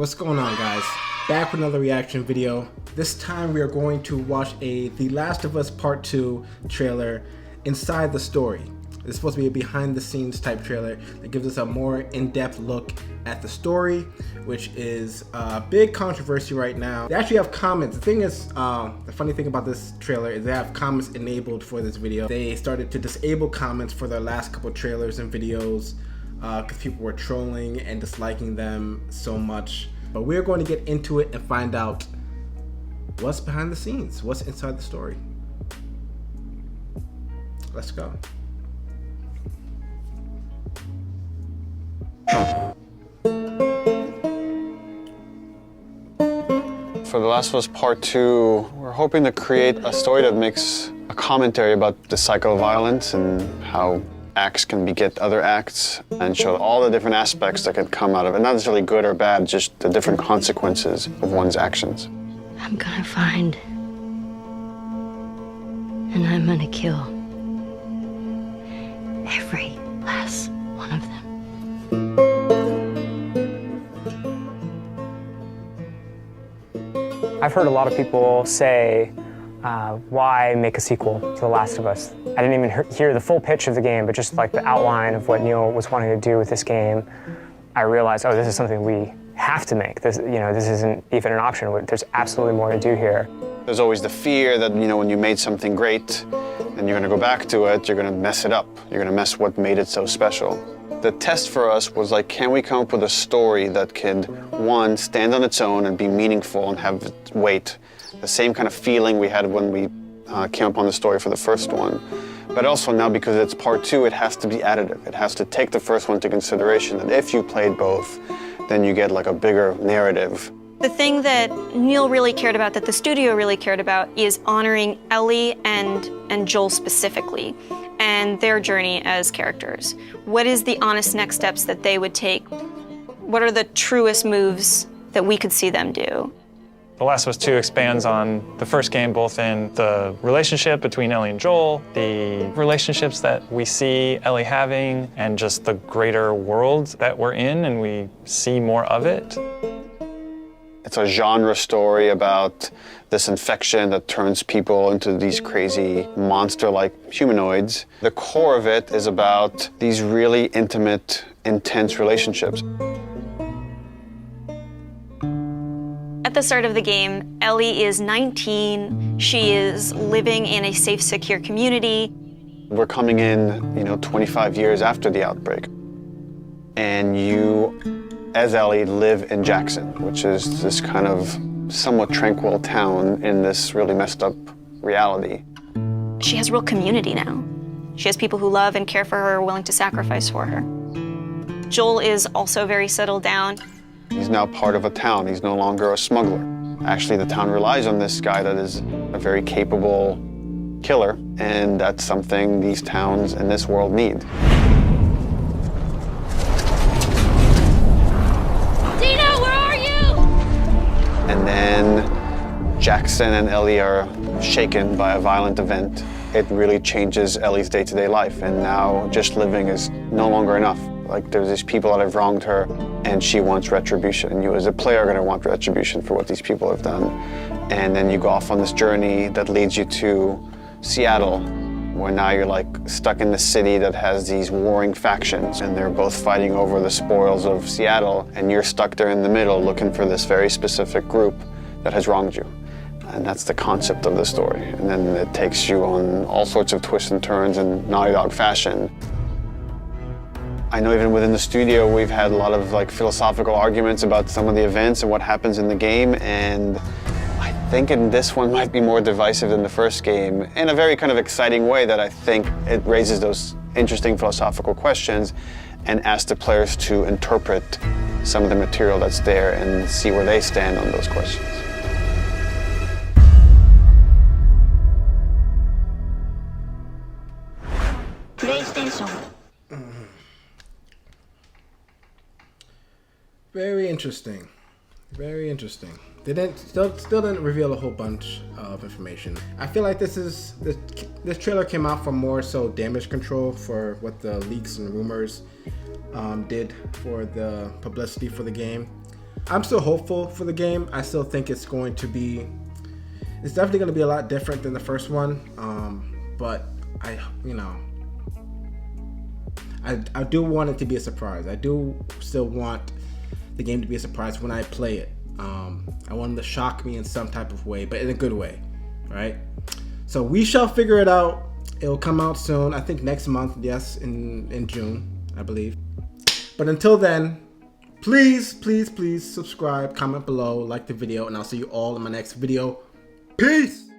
What's going on, guys? Back with another reaction video. This time we are going to watch The Last of Us Part 2 trailer, Inside the Story. It's supposed to be a behind the scenes type trailer that gives us a more in-depth look at the story, which is a big controversy right now. They actually have comments. The thing is, the funny thing about this trailer is they have comments enabled for this video. They started to disable comments for their last couple trailers and videos because people were trolling and disliking them so much. But we're going to get into it and find out what's behind the scenes, what's inside the story. Let's go. For The Last of Us Part 2, we're hoping to create a story that makes a commentary about the cycle of violence and how acts can beget other acts and show all the different aspects that can come out of it. Not necessarily good or bad, just the different consequences of one's actions. I'm gonna find, and I'm gonna kill every last one of them. I've heard a lot of people say, why make a sequel to The Last of Us? I didn't even hear the full pitch of the game, but just like the outline of what Neil was wanting to do with this game, I realized, oh, this is something we have to make. This isn't even an option. There's absolutely more to do here. There's always the fear that, when you made something great and you're going to go back to it, you're going to mess it up. You're going to mess what made it so special. The test for us was like, can we come up with a story that could, one, stand on its own and be meaningful and have weight? The same kind of feeling we had when we came up on the story for the first one. But also now, because it's part 2, it has to be additive. It has to take the first one into consideration. And if you played both, then you get like a bigger narrative. The thing that Neil really cared about, that the studio really cared about, is honoring Ellie and Joel specifically, and their journey as characters. What is the honest next steps that they would take? What are the truest moves that we could see them do? The Last of Us 2 expands on the first game, both in the relationship between Ellie and Joel, the relationships that we see Ellie having, and just the greater world that we're in, and we see more of it. It's a genre story about this infection that turns people into these crazy monster-like humanoids. The core of it is about these really intimate, intense relationships. At the start of the game, Ellie is 19. She is living in a safe, secure community. We're coming in, 25 years after the outbreak. And you, as Ellie, live in Jackson, which is this kind of somewhat tranquil town in this really messed up reality. She has real community now. She has people who love and care for her, willing to sacrifice for her. Joel is also very settled down. He's now part of a town. He's no longer a smuggler. Actually, the town relies on this guy that is a very capable killer, and that's something these towns in this world need. Dina, where are you? And then Jackson and Ellie are shaken by a violent event. It really changes Ellie's day-to-day life, and now just living is no longer enough. Like, there's these people that have wronged her, and she wants retribution. And you as a player are gonna want retribution for what these people have done. And then you go off on this journey that leads you to Seattle, where now you're like stuck in the city that has these warring factions, and they're both fighting over the spoils of Seattle, and you're stuck there in the middle looking for this very specific group that has wronged you. And that's the concept of the story. And then it takes you on all sorts of twists and turns in Naughty Dog fashion. I know even within the studio, we've had a lot of philosophical arguments about some of the events and what happens in the game, and I think in this one might be more divisive than the first game in a very kind of exciting way that I think it raises those interesting philosophical questions and asks the players to interpret some of the material that's there and see where they stand on those questions. PlayStation. Very interesting. Very interesting. They still didn't reveal a whole bunch of information. I feel like this trailer came out for more so damage control for what the leaks and rumors did for the publicity for the game. I'm still hopeful for the game. I still think it's definitely going to be a lot different than the first one. But I do want it to be a surprise. I do still want the game to be a surprise when I play it. I want them to shock me in some type of way, but in a good way, right? So we shall figure it out. It'll come out soon. I think next month, yes, in June, I believe. But until then, please, please, please subscribe, comment below, like the video, and I'll see you all in my next video. Peace!